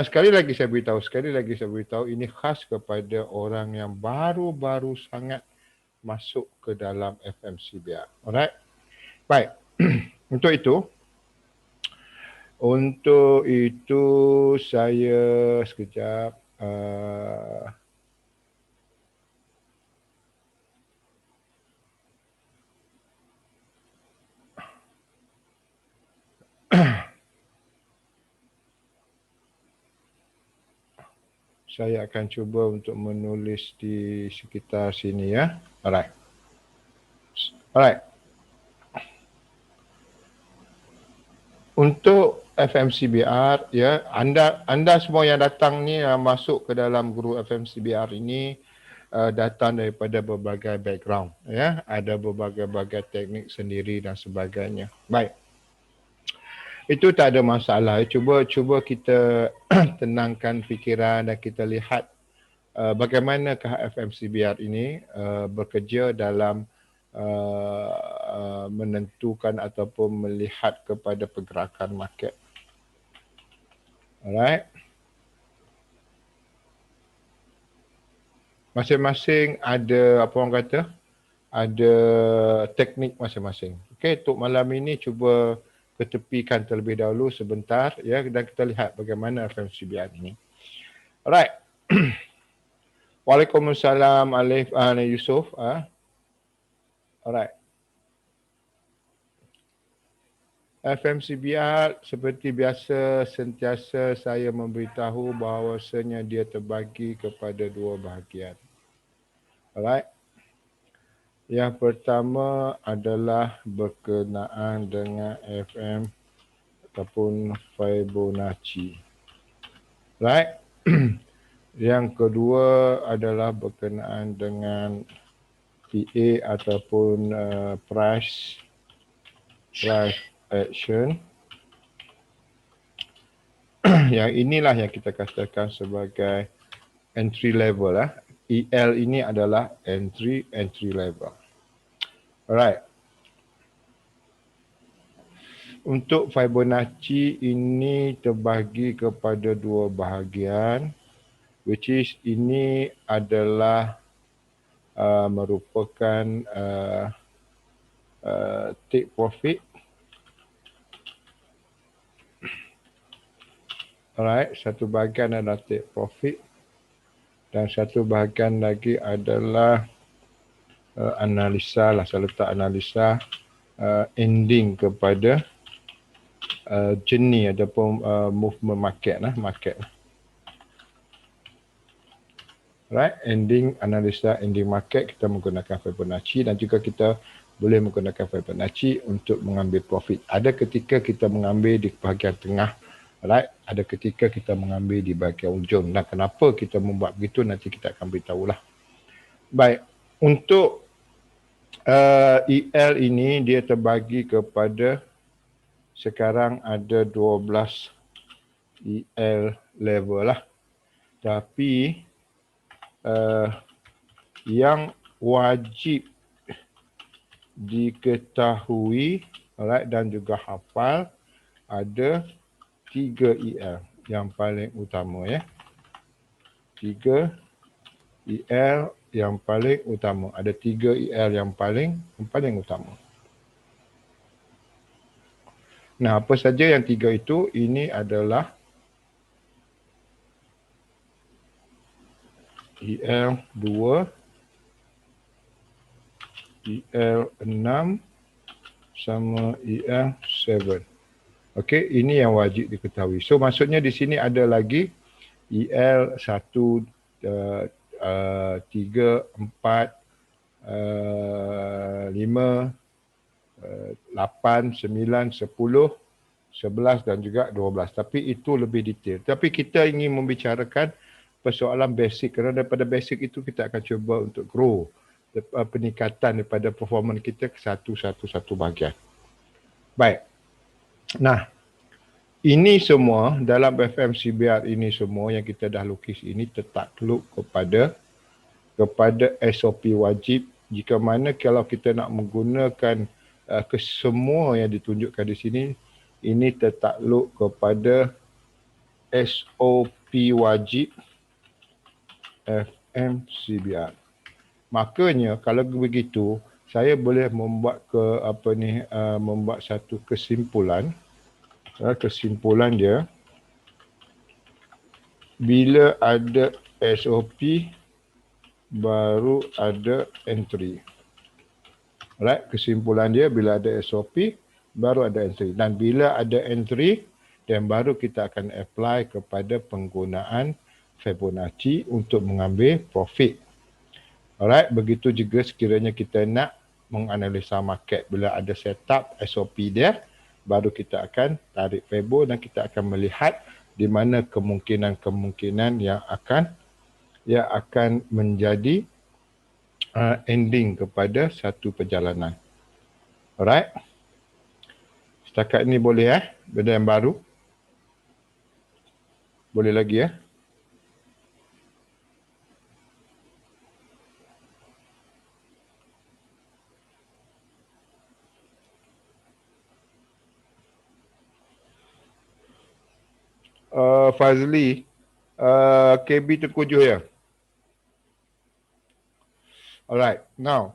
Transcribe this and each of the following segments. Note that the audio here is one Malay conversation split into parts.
sekali lagi saya beritahu, ini khas kepada orang yang baru-baru sangat masuk ke dalam FMCBR. Alright. Baik. Untuk itu saya sekejap saya akan cuba untuk menulis di sekitar sini ya. Alright. Untuk FMCBR ya, anda semua yang datang ni yang masuk ke dalam guru FMCBR ini datang daripada berbagai background ya, ada berbagai teknik sendiri dan sebagainya. Baik. Itu tak ada masalah. Cuba kita tenangkan fikiran dan kita lihat bagaimanakah FMCBR ini bekerja dalam menentukan ataupun melihat kepada pergerakan market. Alright. Masing-masing ada apa orang kata? Ada teknik masing-masing. Okey, untuk malam ini cuba ketepikan terlebih dahulu sebentar ya, dan kita lihat bagaimana FMCBR ini. Alright. Waalaikumsalam Alif Yusuf. Alright. FMCBR seperti biasa sentiasa saya memberitahu bahawasanya dia terbagi kepada dua bahagian. Alright. Yang pertama adalah berkenaan dengan FM ataupun Fibonacci. Right? Yang kedua adalah berkenaan dengan PA ataupun price action. Yang inilah yang kita katakan sebagai entry level lah. EL ini adalah entry level. Alright. Untuk Fibonacci ini terbagi kepada dua bahagian, which is ini adalah merupakan take profit. Alright, satu bahagian adalah take profit. Dan satu bahagian lagi adalah analisa lah, saya letak analisa ending kepada journey ataupun movement market. Right, analisa ending market kita menggunakan Fibonacci, dan juga kita boleh menggunakan Fibonacci untuk mengambil profit. Ada ketika kita mengambil di bahagian tengah. Right. Ada ketika kita mengambil di bahagian ujung. Dan kenapa kita membuat begitu nanti kita akan beritahulah. Baik, untuk EL ini dia terbagi kepada, sekarang ada 12 EL level lah. Tapi yang wajib diketahui, alright, dan juga hafal, ada 3 EL yang paling utama ya. 3 EL yang paling utama. Ada 3 EL yang paling utama. Nah, apa saja yang 3 itu? Ini adalah EL 2, EL 6 sama EL 7. Okey, ini yang wajib diketahui. So maksudnya di sini ada lagi EL 1, 3, 4, 5, 8, 9, 10, 11 dan juga 12. Tapi itu lebih detail. Tapi kita ingin membicarakan persoalan basic, kerana daripada basic itu kita akan cuba untuk grow peningkatan daripada performance kita ke satu bahagian. Baik. Nah, ini semua dalam FMCBR ini semua yang kita dah lukis ini tertakluk kepada SOP wajib, jika mana kalau kita nak menggunakan kesemua yang ditunjukkan di sini, ini tertakluk kepada SOP wajib FMCBR. Makanya kalau begitu saya boleh membuat membuat satu kesimpulan. Kesimpulan dia, bila ada SOP baru ada entry. Alright, kesimpulan dia bila ada SOP baru ada entry, dan bila ada entry dan baru kita akan apply kepada penggunaan Fibonacci untuk mengambil profit. Alright, begitu juga sekiranya kita nak menganalisa market, bila ada setup SOP dia, baru kita akan tarik Fibo dan kita akan melihat di mana kemungkinan-kemungkinan yang akan menjadi ending kepada satu perjalanan. Alright. Setakat ini boleh benda yang baru? Boleh lagi Fazli, KB Tengku Juh ya? Alright, now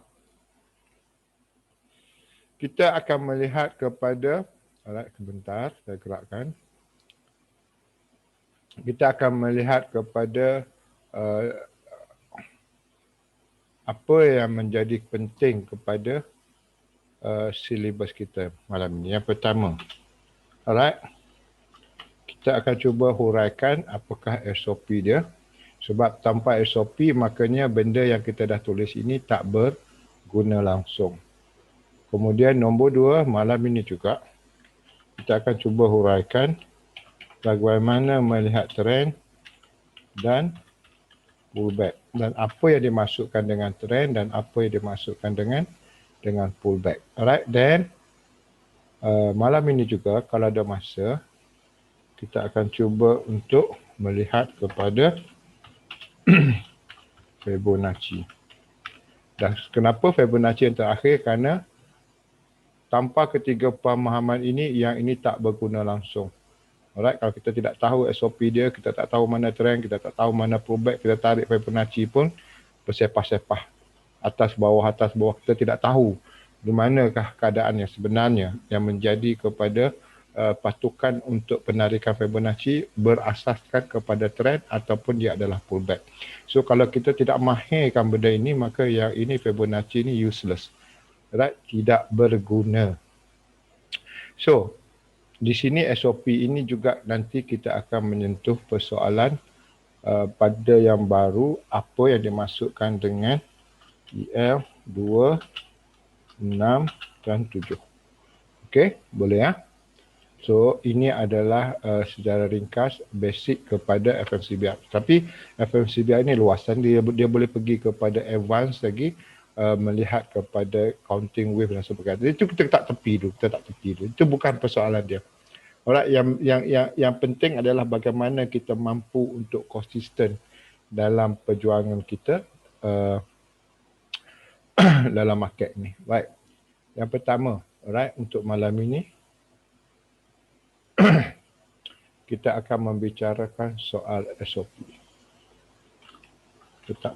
kita akan melihat kepada, alright, sebentar saya gerakkan. Kita akan melihat kepada apa yang menjadi penting kepada silibus kita malam ini. Yang pertama, alright, kita akan cuba huraikan apakah SOP dia. Sebab tanpa SOP makanya benda yang kita dah tulis ini tak berguna langsung. Kemudian nombor 2, malam ini juga kita akan cuba huraikan bagaimana melihat trend dan pullback, dan apa yang dimasukkan dengan trend dan apa yang dimasukkan dengan pullback. Alright, then malam ini juga kalau ada masa kita akan cuba untuk melihat kepada Fibonacci. Dan kenapa Fibonacci yang terakhir? Kerana tanpa ketiga pemahaman ini, yang ini tak berguna langsung. Alright, kalau kita tidak tahu SOP dia, kita tak tahu mana trend, kita tak tahu mana pullback, kita tarik Fibonacci pun bersepah-sepah. Atas bawah, kita tidak tahu di manakah keadaan yang sebenarnya yang menjadi kepada patukan untuk penarikan Fibonacci berasaskan kepada trend ataupun dia adalah pullback. So kalau kita tidak mahirkan benda ini, maka yang ini Fibonacci ini useless. Right? Tidak berguna. So di sini SOP ini juga nanti kita akan menyentuh persoalan pada yang baru, apa yang dimasukkan dengan EL 2, 6 dan 7. Okey, boleh ya? So ini adalah secara ringkas basic kepada FMCBR. Tapi FMCBR ini luasan, dia boleh pergi kepada advance lagi, melihat kepada counting wave dan sebagainya. Itu kita tak tepi dulu, Itu bukan persoalan dia. Alright, yang penting adalah bagaimana kita mampu untuk konsisten dalam perjuangan kita dalam market ni. Baik. Yang pertama, alright, untuk malam ini kita akan membicarakan soal SOP.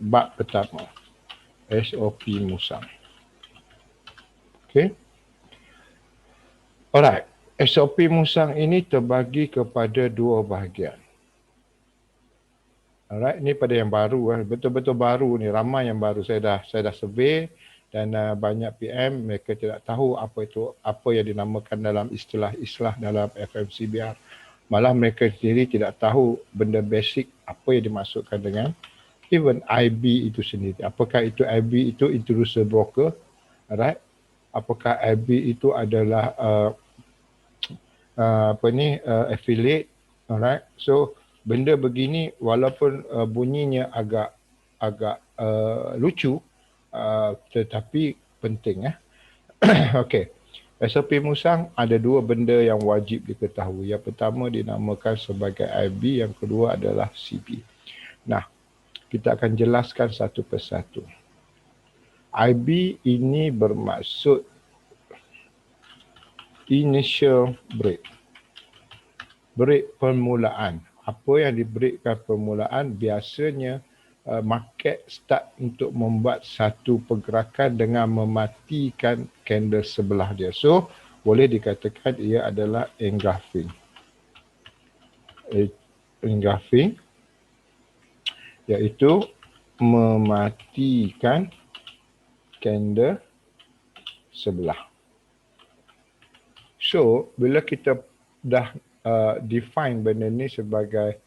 Bab pertama, SOP musang. Okey. Alright, SOP musang ini terbagi kepada dua bahagian. Alright, ini pada yang baru, betul-betul baru ni, ramai yang baru. Saya dah survey dan banyak PM mereka tidak tahu apa yang dinamakan dalam istilah dalam FMCBR. Malah mereka sendiri tidak tahu benda basic apa yang dimasukkan dengan even IB itu sendiri. Apakah itu IB itu introducer broker, alright? Apakah IB itu adalah affiliate, alright? So benda begini walaupun bunyinya agak lucu, tetapi penting ya. Okey. SOP musang ada dua benda yang wajib diketahui. Yang pertama dinamakan sebagai IB, yang kedua adalah CB. Nah, kita akan jelaskan satu persatu. IB ini bermaksud initial break. Break permulaan. apa yang diberikan permulaan biasanya market start untuk membuat satu pergerakan dengan mematikan candle sebelah dia. So, boleh dikatakan ia adalah engulfing. Engulfing iaitu mematikan candle sebelah. So, bila kita dah define benda ni sebagai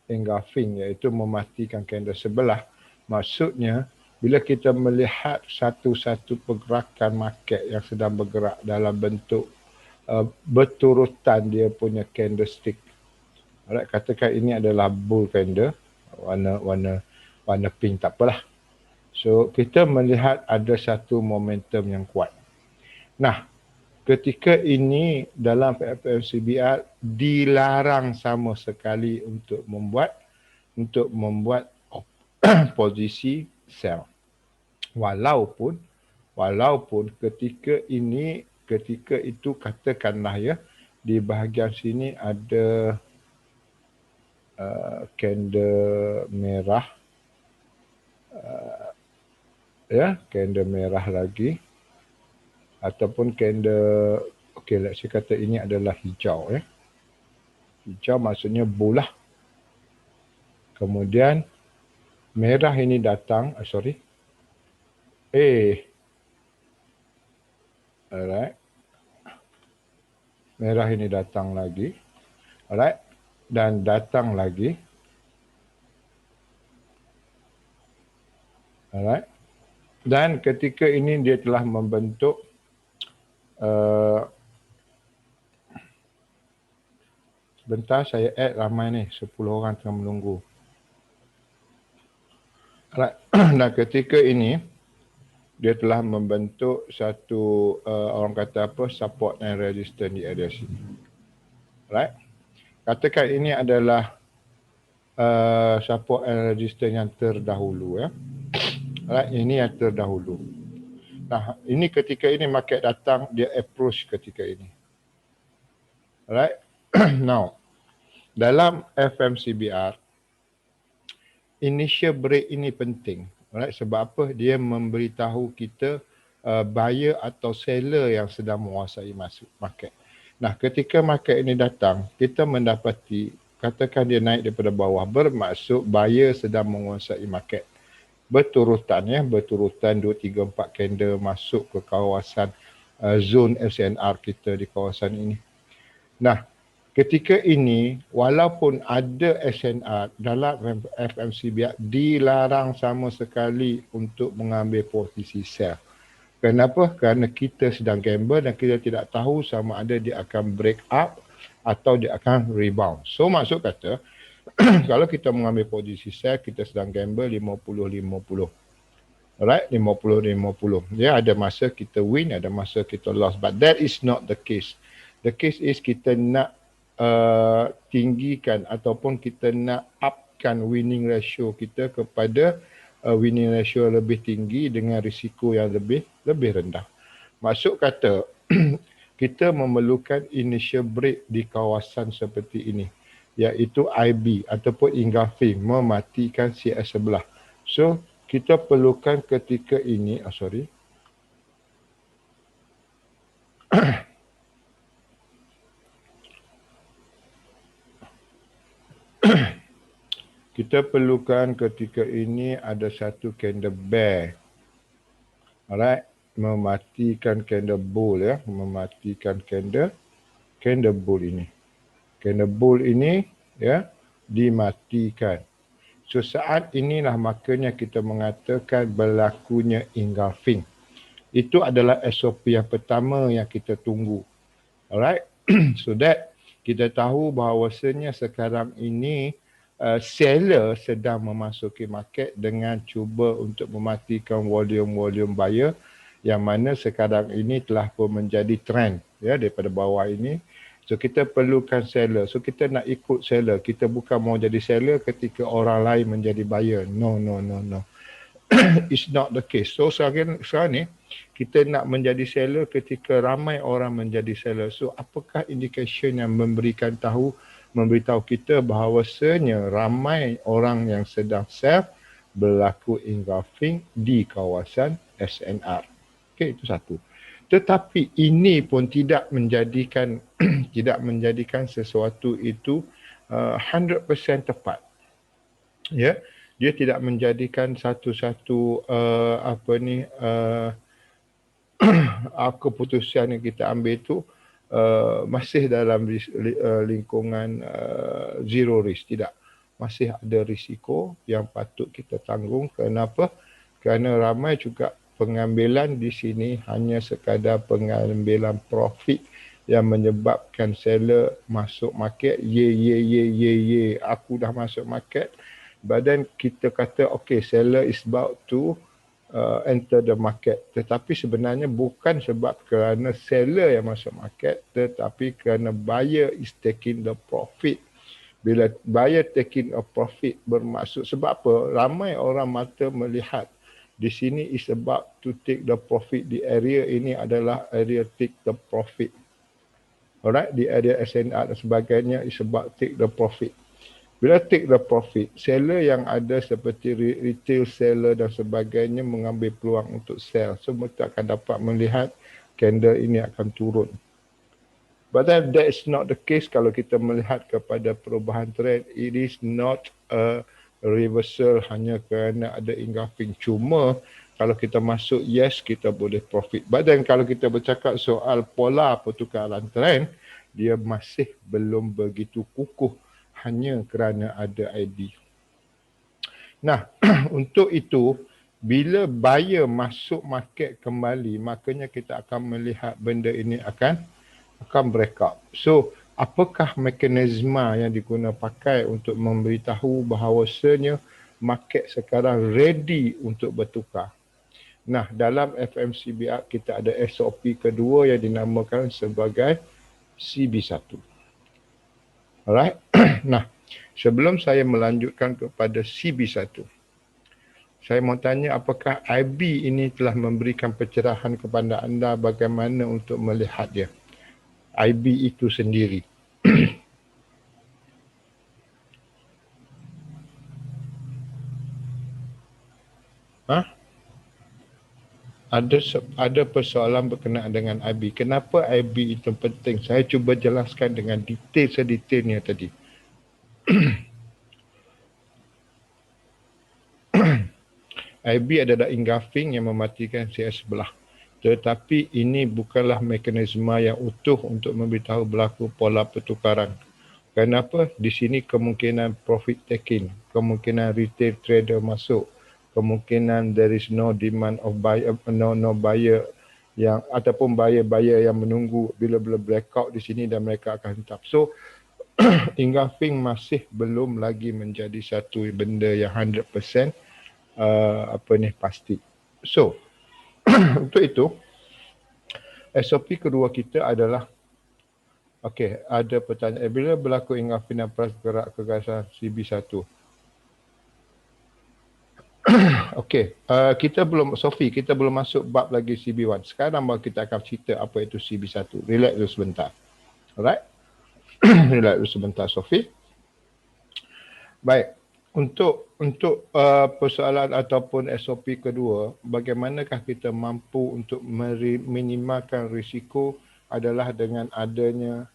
engulfing iaitu mematikan candle sebelah, maksudnya bila kita melihat satu-satu pergerakan market yang sedang bergerak dalam bentuk berturutan dia punya candlestick. Alright, katakan ini adalah bull candle, warna pink tak apalah. So kita melihat ada satu momentum yang kuat. Nah, ketika ini dalam FMCBR dilarang sama sekali untuk membuat posisi sell. Walaupun ketika itu katakanlah ya, di bahagian sini ada candle merah, candle merah lagi, ataupun candle, okey, let's say kata ini adalah hijau ya. Hijau maksudnya bull lah. Kemudian merah ini datang, alright. Merah ini datang lagi. Alright. Dan datang lagi. Alright. Dan ketika ini dia telah membentuk sebentar, saya add ramai ni, 10 orang tengah menunggu. Alright. Dan ketika ini dia telah membentuk satu orang kata apa, support and resistance di area sini. Alright. Katakan ini adalah support and resistance yang terdahulu ya. Alright, ini yang terdahulu. Nah, ini ketika ini market datang, dia approach ketika ini. Alright. Now, dalam FMCBR, initial break ini penting. Alright, sebab apa? Dia memberitahu kita buyer atau seller yang sedang menguasai market. Nah, ketika market ini datang, kita mendapati, katakan dia naik daripada bawah, bermaksud buyer sedang menguasai market. Berturutan 2, 3, 4 candle masuk ke kawasan zone FCNR kita di kawasan ini. Nah, ketika ini, walaupun ada SNR dalam FMCBR, dilarang sama sekali untuk mengambil posisi sell. Kenapa? Kerana kita sedang gamble dan kita tidak tahu sama ada dia akan break up atau dia akan rebound. So maksud kata, kalau kita mengambil posisi sell, kita sedang gamble 50-50. Alright, 50-50. Ya, ada masa kita win, ada masa kita loss. But that is not the case. The case is kita nak tinggikan ataupun kita nak upkan winning ratio kita kepada winning ratio lebih tinggi dengan risiko yang lebih rendah. Maksud kata, kita memerlukan initial break di kawasan seperti ini, iaitu IB ataupun engulfing, mematikan CS sebelah. So, kita perlukan ketika ini, kita perlukan ketika ini ada satu candle bear. Alright, mematikan candle bull ya, mematikan candle bull ini. Candle bull ini ya dimatikan. So saat inilah makanya kita mengatakan berlakunya engulfing. Itu adalah SOP yang pertama yang kita tunggu. Alright, so that kita tahu bahawasanya sekarang ini seller sedang memasuki market dengan cuba untuk mematikan volume buyer yang mana sekarang ini telah pun menjadi trend ya daripada bawah ini. So kita perlukan seller. So kita nak ikut seller. Kita bukan mau jadi seller ketika orang lain menjadi buyer. No. It's not the case. So sekarang ni kita nak menjadi seller ketika ramai orang menjadi seller. So apakah indication yang memberikan tahu memberitahu kita bahawasanya ramai orang yang sedang sell berlaku engulfing di kawasan SNR. Okey, itu satu. Tetapi ini pun tidak menjadikan tidak menjadikan sesuatu itu 100% tepat. Ya, dia tidak menjadikan satu-satu keputusan yang kita ambil itu masih dalam lingkungan zero risk. Tidak, masih ada risiko yang patut kita tanggung. Kenapa? Kerana ramai juga pengambilan di sini hanya sekadar pengambilan profit yang menyebabkan seller masuk market, aku dah masuk market. Badan kita kata okay, seller is about to enter the market, tetapi sebenarnya bukan sebab kerana seller yang masuk market, tetapi kerana buyer is taking the profit. Bila buyer taking a profit bermaksud, sebab apa? Ramai orang mata melihat di sini is about to take the profit. Di area ini adalah area take the profit. Alright, di area SNR dan sebagainya is about take the profit. Bila take the profit, seller yang ada seperti retail seller dan sebagainya mengambil peluang untuk sell. So mereka akan dapat melihat candle ini akan turun. But that is not the case kalau kita melihat kepada perubahan trend. It is not a reversal hanya kerana ada engulfing. Cuma kalau kita masuk, yes, kita boleh profit. But then kalau kita bercakap soal pola pertukaran trend, dia masih belum begitu kukuh hanya kerana ada IB. Nah, untuk itu, bila buyer masuk market kembali, makanya kita akan melihat benda ini akan breakout. So, apakah mekanisme yang digunakan pakai untuk memberitahu bahawasanya market sekarang ready untuk bertukar? Nah, dalam FMCBR kita ada SOP kedua yang dinamakan sebagai CB1. Alright. Nah, sebelum saya melanjutkan kepada CB1, saya mau tanya apakah IB ini telah memberikan pencerahan kepada anda bagaimana untuk melihat dia, IB itu sendiri. Ada persoalan berkenaan dengan IB. Kenapa IB itu penting? Saya cuba jelaskan dengan detail sedetailnya tadi. IB adalah engulfing yang mematikan CS sebelah. Tetapi ini bukanlah mekanisme yang utuh untuk memberitahu berlaku pola pertukaran. Kenapa? Di sini kemungkinan profit taking, kemungkinan retail trader masuk, kemungkinan there is no demand of buyer, no buyer yang ataupun buyer yang menunggu bila blackout di sini dan mereka akan hitap. So engulfing masih belum lagi menjadi satu benda yang 100% pasti. So untuk itu SOP kedua kita adalah okey, ada pertanyaan bila berlaku engulfing dan price bergerak ke gasan CB1. Okey, kita belum masuk bab lagi CB1. Sekarang kita akan cerita apa itu CB1. Relax dulu sebentar. Alright? Relax dulu sebentar, Sofi. Baik, untuk persoalan ataupun SOP kedua, bagaimanakah kita mampu untuk meminimalkan risiko adalah dengan adanya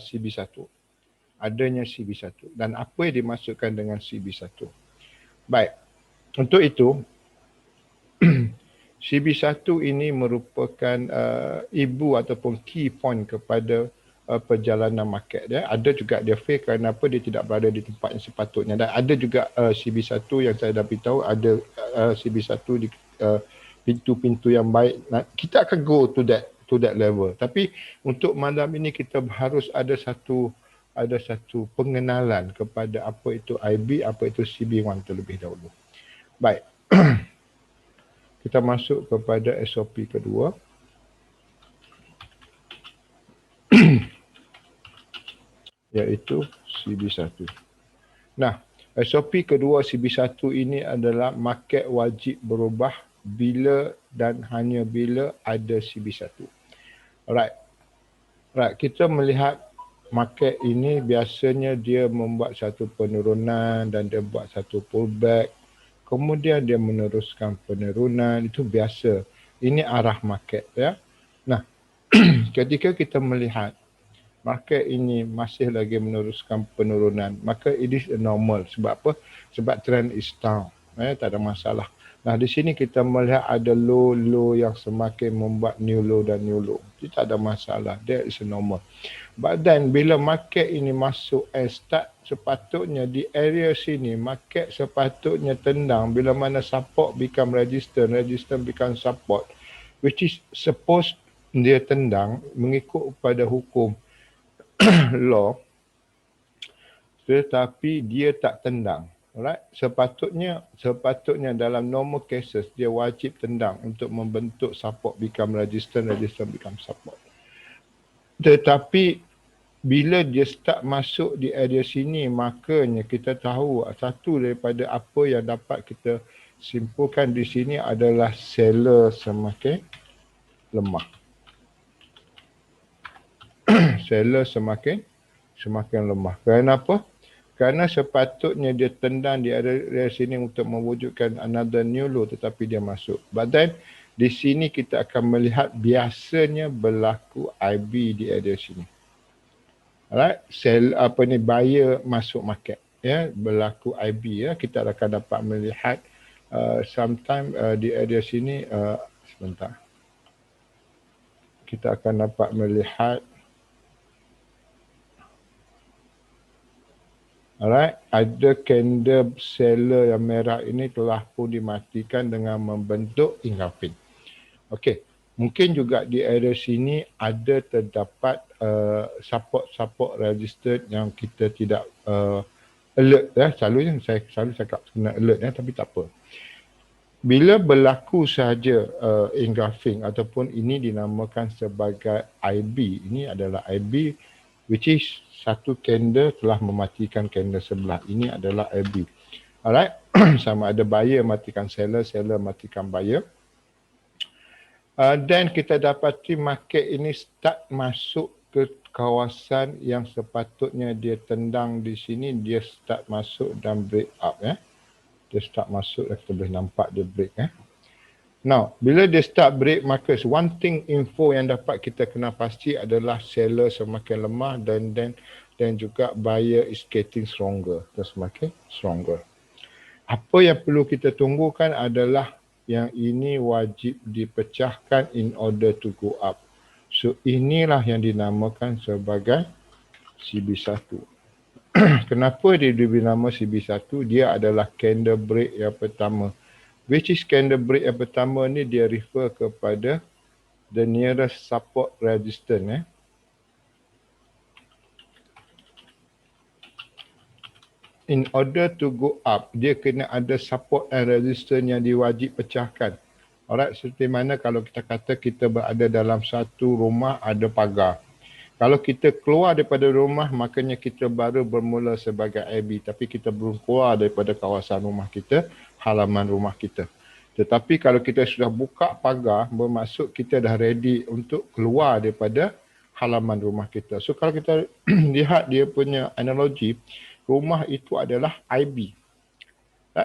CB1. Adanya CB1. Dan apa yang dimaksudkan dengan CB1? Baik, untuk itu CB1 ini merupakan ibu ataupun key point kepada perjalanan market dia. Ada juga dia fail kerana apa, dia tidak berada di tempat yang sepatutnya. Dan ada juga CB1 yang saya dah beritahu, ada CB1 di pintu-pintu yang baik. Nah, kita akan go to that level. Tapi untuk malam ini kita harus ada satu pengenalan kepada apa itu IB, apa itu CB1 terlebih dahulu. Baik. Kita masuk kepada SOP kedua. Iaitu CB1. Nah, SOP kedua CB1 ini adalah market wajib berubah bila dan hanya bila ada CB1. Alright. Right, kita melihat market ini biasanya dia membuat satu penurunan dan dia buat satu pullback. Kemudian dia meneruskan penurunan, itu biasa. Ini arah market ya. Nah, ketika kita melihat market ini masih lagi meneruskan penurunan, maka it is normal. Sebab apa? Sebab trend is down. Tak ada masalah. Nah, di sini kita melihat ada low yang semakin membuat new low dan new low. Itu tak ada masalah. That is normal. But then bila market ini masuk start, sepatutnya di area sini market sepatutnya tendang bila mana support become resistance, resistance become support, which is supposed dia tendang mengikut pada hukum law, tetapi dia tak tendang. Alright, sepatutnya dalam normal cases dia wajib tendang untuk membentuk support become resistance, resistance become support. Tetapi bila dia start masuk di area sini, makanya kita tahu satu daripada apa yang dapat kita simpulkan di sini adalah seller semakin lemah. Seller semakin lemah. Kenapa? Kerana sepatutnya dia tendang di area sini untuk mewujudkan another new low, tetapi dia masuk. But then di sini kita akan melihat biasanya berlaku IB di area sini. Alright, buyer masuk market ya, berlaku IB ya, kita akan dapat melihat sometime di area sini sebentar. Kita akan dapat melihat alright, ada candle seller yang merah ini telah pun dimatikan dengan membentuk engulfing. Okey, mungkin juga di area sini ada terdapat support resistance yang kita tidak alert ya. Selalunya saya selalu cakap kena alert ya, tapi tak apa. Bila berlaku sahaja engulfing ataupun ini dinamakan sebagai IB, ini adalah IB which is satu candle telah mematikan candle sebelah. Ini adalah IB. Alright, sama ada buyer matikan seller, seller matikan buyer. Dan kita dapati market ini start masuk ke kawasan yang sepatutnya dia tendang di sini, dia start masuk dan break up ya. Dia start masuk, kita boleh nampak dia break ya. Now, bila dia start break, maka one thing info yang dapat kita kena pasti adalah seller semakin lemah dan juga buyer is getting stronger, dia semakin stronger. Apa yang perlu kita tunggukan adalah yang ini wajib dipecahkan in order to go up. So inilah yang dinamakan sebagai CB1. Kenapa dia diberi nama CB1? Dia adalah candle break yang pertama. Which is candle break yang pertama ni dia refer kepada the nearest support resistance. In order to go up, dia kena ada support and resistance yang diwajib pecahkan. Alright, seperti mana kalau kita kata kita berada dalam satu rumah ada pagar. Kalau kita keluar daripada rumah, makanya kita baru bermula sebagai IB. Tapi kita belum keluar daripada kawasan rumah kita, halaman rumah kita. Tetapi kalau kita sudah buka pagar, bermaksud kita dah ready untuk keluar daripada halaman rumah kita. So kalau kita lihat dia punya analogi, rumah itu adalah IB.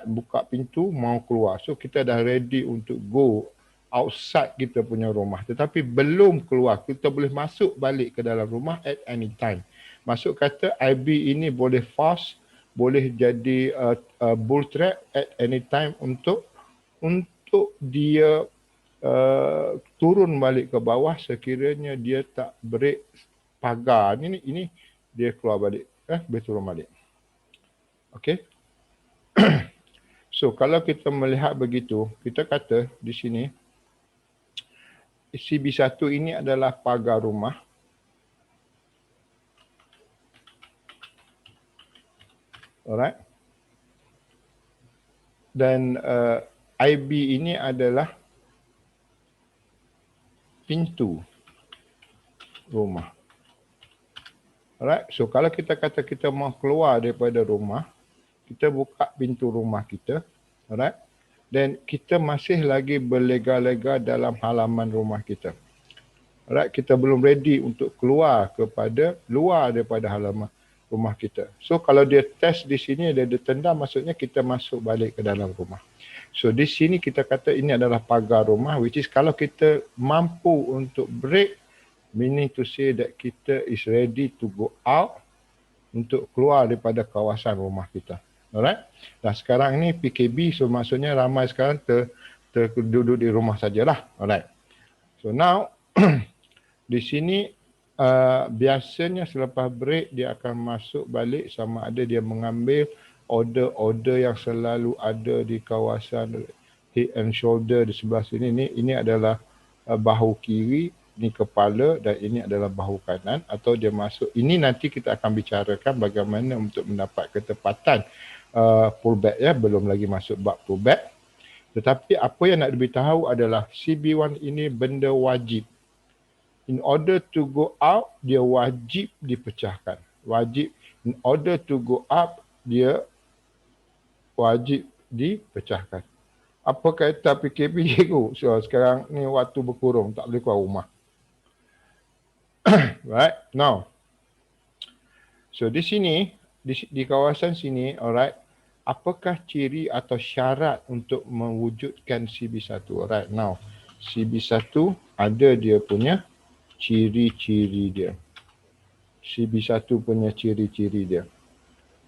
Buka pintu, mau keluar. So kita dah ready untuk go outside kita punya rumah. Tetapi belum keluar, kita boleh masuk balik ke dalam rumah at any time. Maksud kata IB ini boleh fast, boleh jadi bull trap at any time untuk dia turun balik ke bawah sekiranya dia tak break pagar. Ini dia keluar balik. Dia turun balik. Okey. So kalau kita melihat begitu, kita kata di sini CB1 ini adalah pagar rumah. Alright. Dan IB ini adalah pintu rumah. Alright. So kalau kita kata kita mau keluar daripada rumah, kita buka pintu rumah kita. Alright. Dan kita masih lagi berlega-lega dalam halaman rumah kita. Alright, kita belum ready untuk keluar luar daripada halaman rumah kita. So kalau dia test di sini dia tendang, maksudnya kita masuk balik ke dalam rumah. So di sini kita kata ini adalah pagar rumah, which is kalau kita mampu untuk break, meaning to say that kita is ready to go out untuk keluar daripada kawasan rumah kita. Alright. Dan sekarang ni PKB, so maksudnya ramai sekarang terduduk di rumah sajalah. Alright. So now di sini biasanya selepas break dia akan masuk balik, sama ada dia mengambil order-order yang selalu ada di kawasan head and shoulder di sebelah sini. Ini adalah bahu kiri, ini kepala, dan ini adalah bahu kanan, atau dia masuk. Ini nanti kita akan bicarakan bagaimana untuk mendapat ketepatan pullback ya, belum lagi masuk bab pullback. Tetapi apa yang nak diberitahu adalah CB1 ini benda wajib. In order to go out, dia wajib dipecahkan. Wajib. In order to go up, dia wajib dipecahkan. Apa kata PKP cikgu? So sekarang ni waktu berkurung, tak boleh keluar rumah. Right, now. So di sini, di kawasan sini, alright, apakah ciri atau syarat untuk mewujudkan CB1? Alright, now. CB1 ada dia punya ciri-ciri dia. CB1 punya ciri-ciri dia.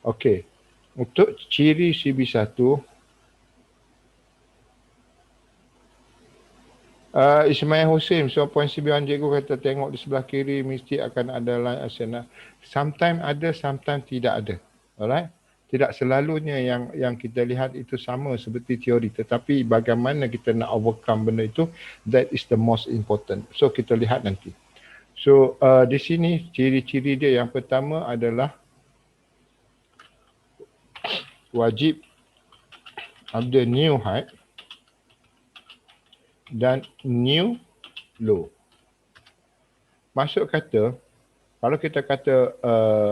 Okey. Untuk ciri CB1, Ismail Hussein, so poin CB1 cikgu kata tengok di sebelah kiri mesti akan ada line ascendant. Sometimes ada, sometimes tidak ada. Alright? Tidak selalunya yang kita lihat itu sama seperti teori, tetapi bagaimana kita nak overcome benda itu, that is the most important. So kita lihat nanti. So di sini ciri-ciri dia yang pertama adalah wajib ada new high dan new low. Maksud kata, kalau kita kata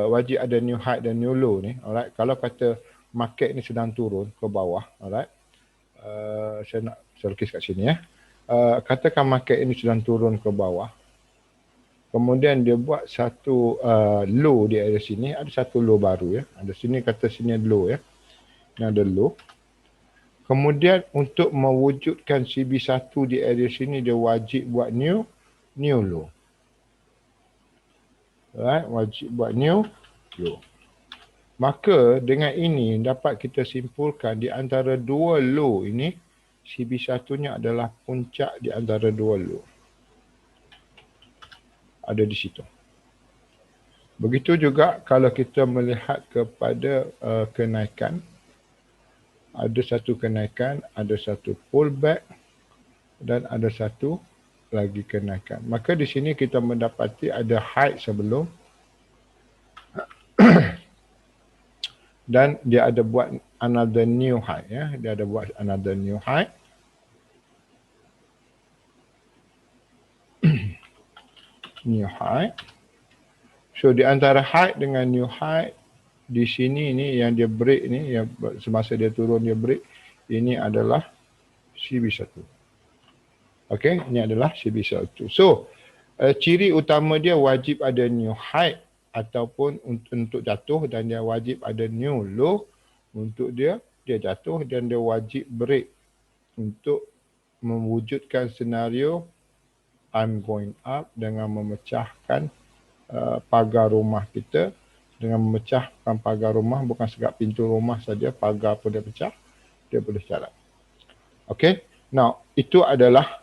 wajib ada new high dan new low ni, alright, kalau kata market ni sedang turun ke bawah, alright, saya lukis kat sini ya. Katakan market ini sedang turun ke bawah, kemudian dia buat satu low di area sini, ada satu low baru ya. Ada sini kata sini ada low ya. Ini ada low. Kemudian untuk mewujudkan CB1 di area sini dia wajib buat new low. Right, wajib buat new low. Maka dengan ini dapat kita simpulkan di antara dua low ini, CB1-nya adalah puncak di antara dua low. Ada di situ. Begitu juga kalau kita melihat kepada kenaikan, ada satu kenaikan, ada satu pullback dan ada satu lagi kenaikan. Maka di sini kita mendapati ada high sebelum dan dia ada buat another new high ya. Dia ada buat another new high. New high. So di antara high dengan new high di sini ni yang dia break ni, yang semasa dia turun dia break, ini adalah CB1. Okey, ini adalah CB1. So ciri utama dia wajib ada new high ataupun untuk jatuh, dan dia wajib ada new low untuk dia jatuh, dan dia wajib break untuk mewujudkan senario I'm going up dengan memecahkan pagar rumah kita. Dengan memecahkan pagar rumah, bukan sekat pintu rumah saja, pagar pun dia pecah, dia boleh jalan. Okay, now itu adalah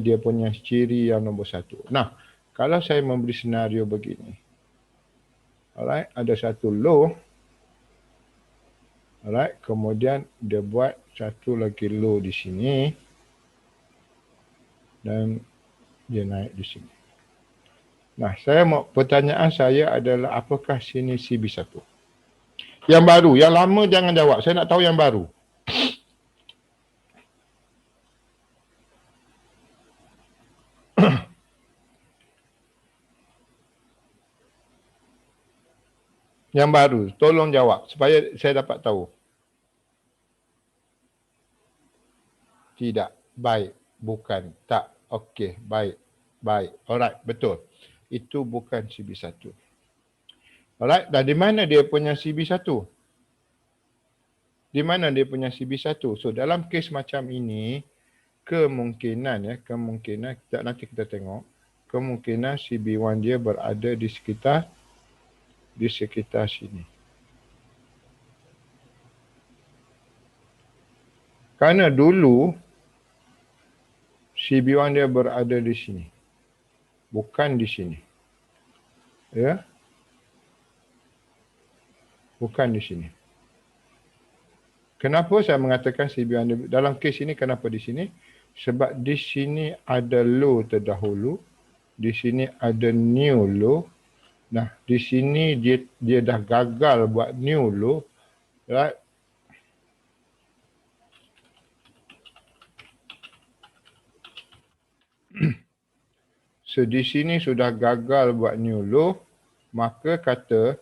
dia punya ciri yang nombor satu. Nah, kalau saya memberi senario begini, alright, ada satu low, alright, kemudian dia buat satu lagi low di sini, dan dia naik di sini. Nah, pertanyaan saya adalah apakah sini CB1? Yang baru, yang lama jangan jawab. Saya nak tahu yang baru. Yang baru, tolong jawab supaya saya dapat tahu. Tidak, baik, bukan, tak. Okey, baik. Baik. Alright, betul. Itu bukan CB1. Alright, dan di mana dia punya CB1? Di mana dia punya CB1? So dalam kes macam ini, kemungkinan nanti kita tengok, kemungkinan CB1 dia berada di sekitar sini. Kerana dulu CB1 dia berada di sini. Bukan di sini. Ya. Bukan di sini. Kenapa saya mengatakan CB1 dia, dalam kes ini kenapa di sini? Sebab di sini ada low terdahulu, di sini ada new low. Nah, di sini dia dah gagal buat new low, right? So di sini sudah gagal buat new low, maka kata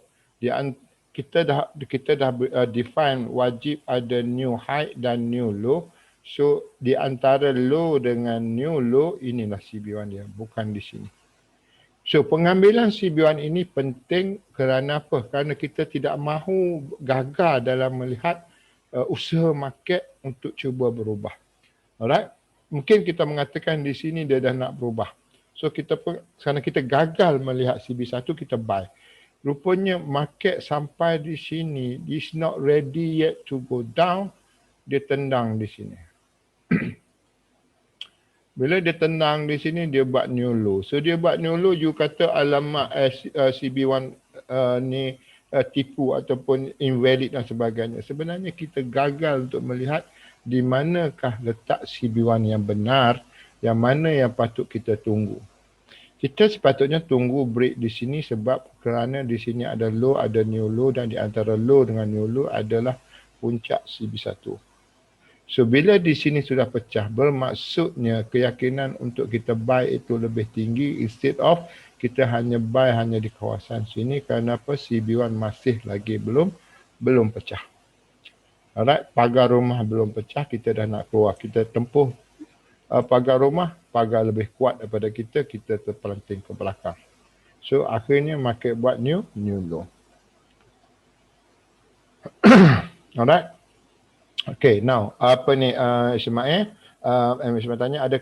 kita dah define wajib ada new high dan new low. So di antara low dengan new low, inilah CB1 dia, bukan di sini. So pengambilan CB1 ini penting kerana apa? Kerana kita tidak mahu gagal dalam melihat usaha market untuk cuba berubah. Alright? Mungkin kita mengatakan di sini dia dah nak berubah. So kerana kita gagal melihat CB1, kita buy. Rupanya market sampai di sini, is not ready yet to go down, dia tendang di sini. Bila dia tendang di sini, dia buat new low. So dia buat new low, you kata alamak CB1 ni tipu ataupun invalid dan sebagainya. Sebenarnya kita gagal untuk melihat di manakah letak CB1 yang benar, yang mana yang patut kita tunggu. Kita sepatutnya tunggu break di sini sebab kerana di sini ada low, ada new low, dan di antara low dengan new low adalah puncak CB1. So bila di sini sudah pecah, bermaksudnya keyakinan untuk kita buy itu lebih tinggi instead of kita hanya buy hanya di kawasan sini kerana apa? CB1 masih lagi belum pecah. Alright, pagar rumah belum pecah, kita dah nak keluar. Kita tempuh pagar rumah, pagar lebih kuat daripada kita terpelanting ke belakang. So akhirnya market buat new low. Alright. Okay, now apa ni Ismail? Ismail tanya ada